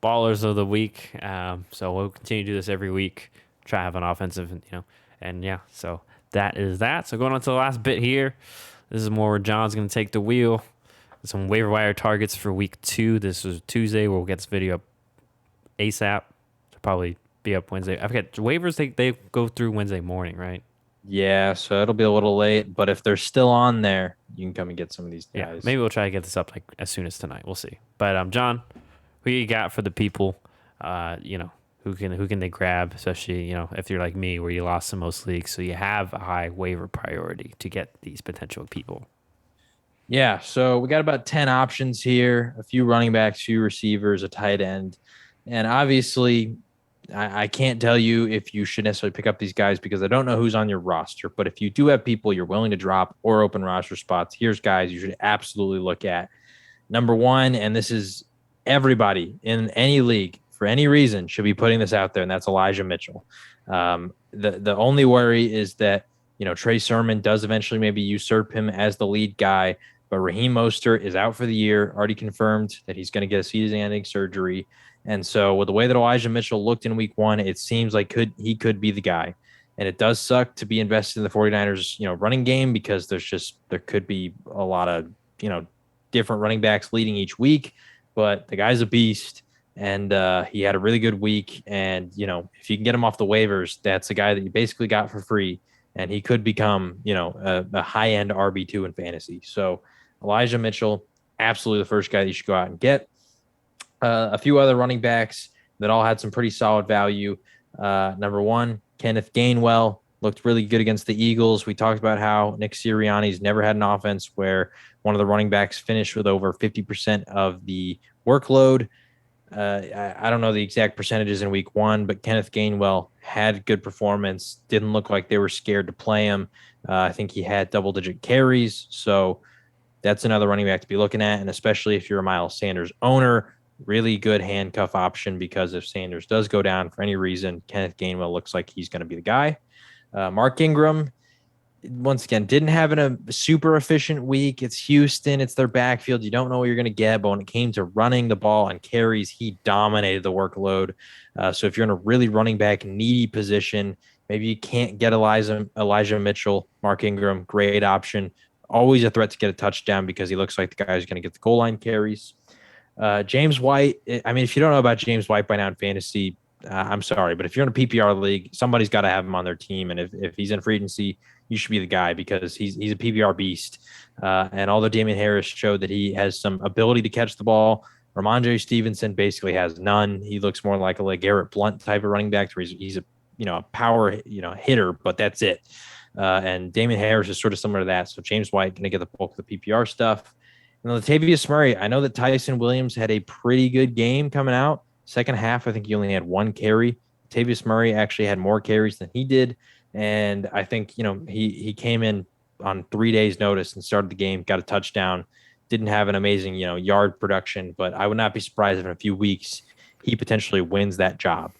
ballers of the week. So we'll continue to do this every week. Try to have an offensive, and yeah. So that is that. So going on to the last bit here. This is more where John's going to take the wheel. Some waiver wire targets for week 2. This is Tuesday. We'll get this video up ASAP. It'll probably be up Wednesday. I forget waivers. They go through Wednesday morning, right? Yeah, so it'll be a little late, but if they're still on there, you can come and get some of these Yeah, guys. maybe we'll try to get this up like as soon as tonight. We'll see. But John, who you got for the people? Who can they grab? Especially if you're like me, where you lost in most leagues, so you have a high waiver priority to get these potential people. Yeah, so we got about 10 options here, a few running backs, few receivers, a tight end. And obviously, I can't tell you if you should necessarily pick up these guys because I don't know who's on your roster. But if you do have people you're willing to drop or open roster spots, here's guys you should absolutely look at. Number one, and this is everybody in any league for any reason should be putting this out there, and that's Elijah Mitchell. The only worry is that Trey Sermon does eventually maybe usurp him as the lead guy, but Raheem Mostert is out for the year, already confirmed that he's going to get a season-ending surgery. And so, with the way that Elijah Mitchell looked in week 1, it seems like he could be the guy. And it does suck to be invested in the 49ers, running game because there could be a lot of, different running backs leading each week, but the guy's a beast. And he had a really good week. And, if you can get him off the waivers, that's a guy that you basically got for free. And he could become, a high end RB2 in fantasy. So Elijah Mitchell, absolutely the first guy that you should go out and get. A few other running backs that all had some pretty solid value. Number one, Kenneth Gainwell looked really good against the Eagles. We talked about how Nick Sirianni's never had an offense where one of the running backs finished with over 50% of the workload. I don't know the exact percentages in week 1, but Kenneth Gainwell had good performance. Didn't look like they were scared to play him. I think he had double-digit carries. So that's another running back to be looking at. And especially if you're a Miles Sanders owner, really good handcuff option because if Sanders does go down for any reason, Kenneth Gainwell looks like he's going to be the guy. Mark Ingram, once again, didn't have a super efficient week. It's Houston. It's their backfield. You don't know what you're going to get. But when it came to running the ball and carries, he dominated the workload. So if you're in a really running back needy position, maybe you can't get Elijah Mitchell, Mark Ingram, great option. Always a threat to get a touchdown because he looks like the guy who's going to get the goal line carries. James White, I mean, if you don't know about James White by now in fantasy, I'm sorry, but if you're in a PPR league, somebody's got to have him on their team. And if he's in free agency, you should be the guy because he's a PPR beast. And although Damian Harris showed that he has some ability to catch the ball, Ramondre Stevenson basically has none. He looks more like a LeGarrette Blunt type of running back where he's a a power hitter, but that's it. And Damian Harris is sort of similar to that. So James White going to get the bulk of the PPR stuff. And Latavius Murray, I know that Tyson Williams had a pretty good game coming out. Second half, I think he only had 1 carry. Latavius Murray actually had more carries than he did. And I think, he came in on 3 days notice and started the game, got a touchdown, didn't have an amazing, yard production, but I would not be surprised if in a few weeks he potentially wins that job.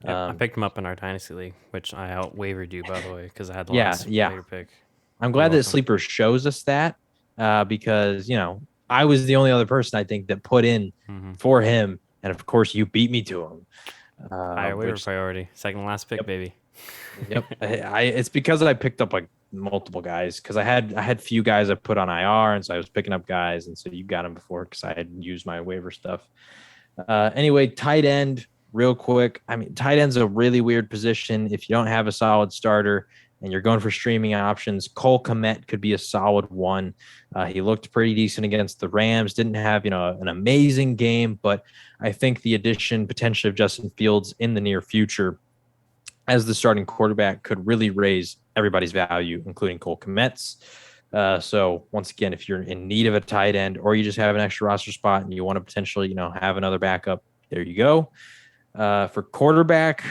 Yep, I Um, picked him up in our dynasty league, which I out wavered you by the way because I had the yeah, last yeah. waiver pick. I'm You're glad that welcome. Sleeper shows us that because, I was the only other person I think that put in Mm-hmm. for him. And of course, you beat me to him, Higher waiver which, priority, second to last pick, yep, baby. yep. It's because I picked up like multiple guys because I had few guys I put on IR, and so I was picking up guys, and so you got them before because I had used my waiver stuff. Anyway, tight end, real quick. I mean, tight end's a really weird position. If you don't have a solid starter and you're going for streaming options, Cole Kmet could be a solid one. He looked pretty decent against the Rams. Didn't have an amazing game, but I think the addition potentially of Justin Fields in the near future as the starting quarterback could really raise everybody's value, including Cole Kmet's. So once again, if you're in need of a tight end or you just have an extra roster spot and you want to potentially, have another backup, there you go. For quarterback,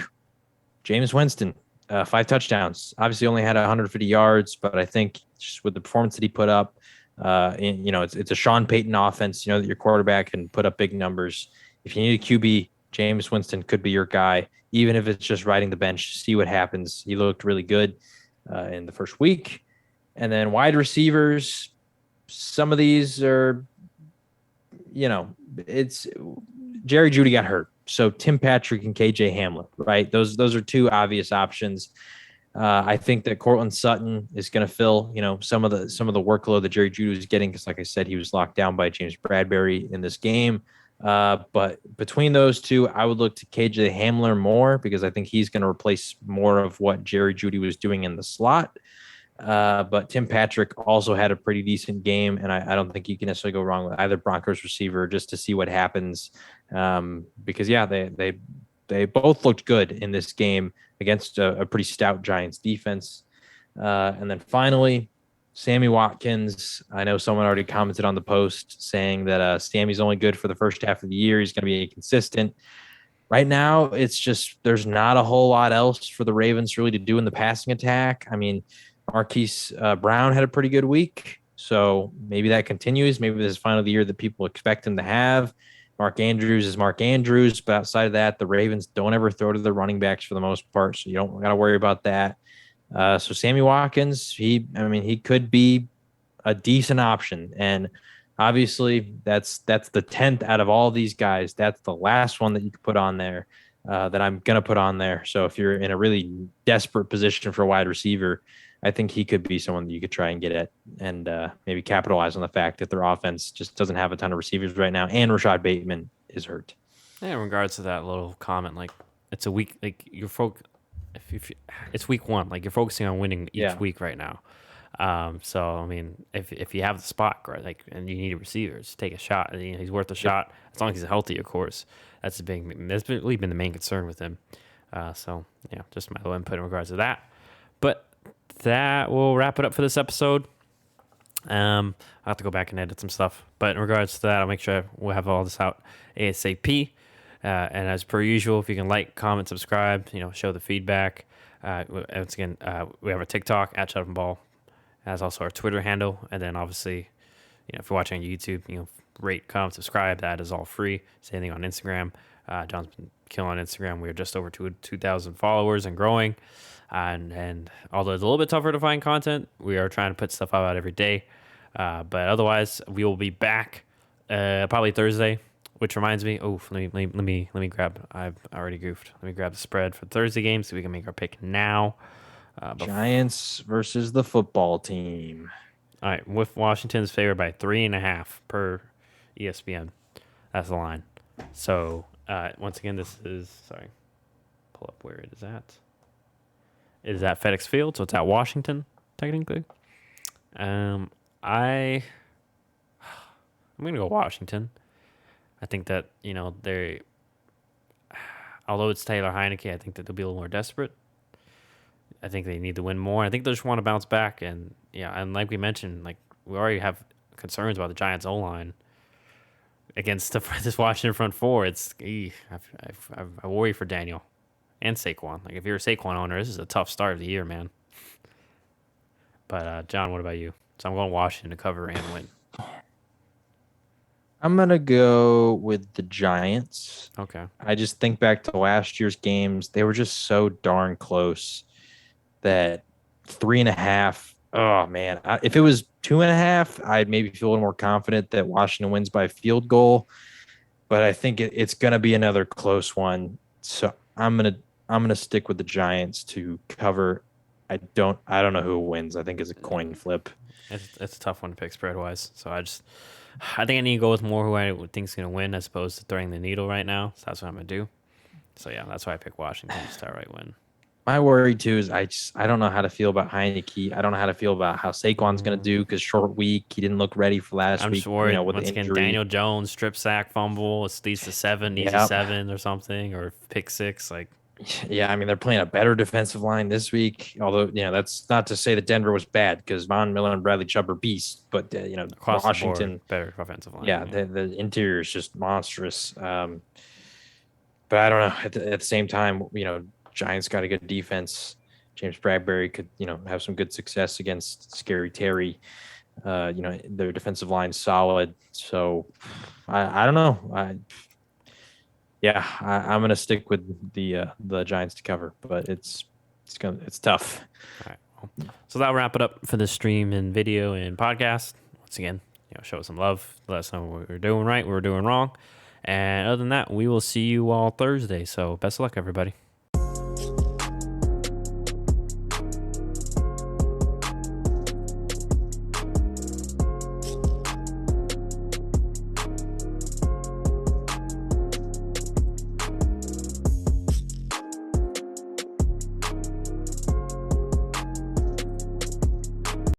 James Winston, 5 touchdowns. Obviously, only had 150 yards, but I think just with the performance that he put up, it's a Sean Payton offense. You know that your quarterback can put up big numbers. If you need a QB, James Winston could be your guy, even if it's just riding the bench. See what happens. He looked really good in the first week. And then wide receivers, some of these are, it's Jerry Jeudy got hurt. So Tim Patrick and KJ Hamler, right? Those are two obvious options. I think that Cortland Sutton is going to fill, some of the workload that Jerry Jeudy was getting because, like I said, he was locked down by James Bradbury in this game. But between those two, I would look to KJ Hamler more because I think he's going to replace more of what Jerry Jeudy was doing in the slot. But Tim Patrick also had a pretty decent game, and I don't think you can necessarily go wrong with either Broncos receiver just to see what happens. Because they both looked good in this game against a pretty stout Giants defense. And then finally, Sammy Watkins. I know someone already commented on the post saying that Sammy's only good for the first half of the year. He's going to be inconsistent. Right now, it's just there's not a whole lot else for the Ravens really to do in the passing attack. I mean, Marquise Brown had a pretty good week, so maybe that continues. Maybe this is finally the year that people expect him to have. Mark Andrews is Mark Andrews, but outside of that, the Ravens don't ever throw to the running backs for the most part, so you don't got to worry about that. So Sammy Watkins, he could be a decent option, and obviously that's the 10th out of all these guys. That's the last one that you could put on there that I'm gonna put on there. So if you're in a really desperate position for a wide receiver, I think he could be someone that you could try and get at and maybe capitalize on the fact that their offense just doesn't have a ton of receivers right now, and Rashad Bateman is hurt. Yeah, in regards to that little comment, like it's a week, like it's week one, like you're focusing on winning each week right now. So I mean, if you have the spot, right, like, and you need a receiver, just take a shot. He's worth a shot as long as he's healthy, of course. That's really been the main concern with him. So yeah, just my little input in regards to that. But that will wrap it up for this episode. I'll have to go back and edit some stuff, but in regards to that, I'll make sure we'll have all this out ASAP. And as per usual, if you can like, comment, subscribe, show the feedback. Once again, we have a TikTok at Shut Up and Ball, as also our Twitter handle, and then obviously, if you're watching on YouTube, rate, comment, subscribe. That is all free. Same thing on Instagram. John's been killing on Instagram. We're just over 2,000 followers and growing. And although it's a little bit tougher to find content, we are trying to put stuff out every day. But otherwise, we will be back probably Thursday. Which reminds me, let me grab. I've already goofed. Let me grab the spread for Thursday game so we can make our pick now. Giants versus the football team. All right, with Washington's favored by 3.5 per ESPN. That's the line. So once again, this is pull up where it is at. It is at FedEx Field, so it's at Washington, technically. I'm going to go Washington. I think that, although it's Taylor Heineke, I think that they'll be a little more desperate. I think they need to win more. I think they just want to bounce back. And, and like we mentioned, we already have concerns about the Giants' O-line against this Washington front four. I worry for Daniel. And Saquon. If you're a Saquon owner, this is a tough start of the year, man. But, John, what about you? So I'm going Washington to cover and win. I'm going to go with the Giants. Okay. I just think back to last year's games. They were just so darn close that 3.5. Oh, man. If it was 2.5, I'd maybe feel a little more confident that Washington wins by field goal. But I think it's going to be another close one. So I'm gonna stick with the Giants to cover. I don't know who wins. I think it's a coin flip. It's a tough one to pick spread wise. So I think I need to go with more who I think is gonna win as opposed to threading the needle right now. So that's what I'm gonna do. So yeah, that's why I pick Washington to outright win. My worry too is I don't know how to feel about Heineke. I don't know how to feel about how Saquon's gonna do because short week he didn't look ready for last week. I'm just worried. With once the again, injury. Daniel Jones strip sack fumble. It's leads to 7, easy 7 or something, or pick 6. Yeah, I mean, they're playing a better defensive line this week. Although, that's not to say that Denver was bad because Von Miller and Bradley Chubb are beasts. But, across Washington, the board, better offensive line. Yeah, the interior is just monstrous. But I don't know. At the same time, Giants got a good defense. James Bradbury could, have some good success against Scary Terry. Their defensive line's solid. So I don't know. I'm gonna stick with the Giants to cover, but it's tough. All right. So that'll wrap it up for the stream and video and podcast. Once again, show us some love. Let us know what we're doing right, what we're doing wrong. And other than that, we will see you all Thursday. So best of luck, everybody.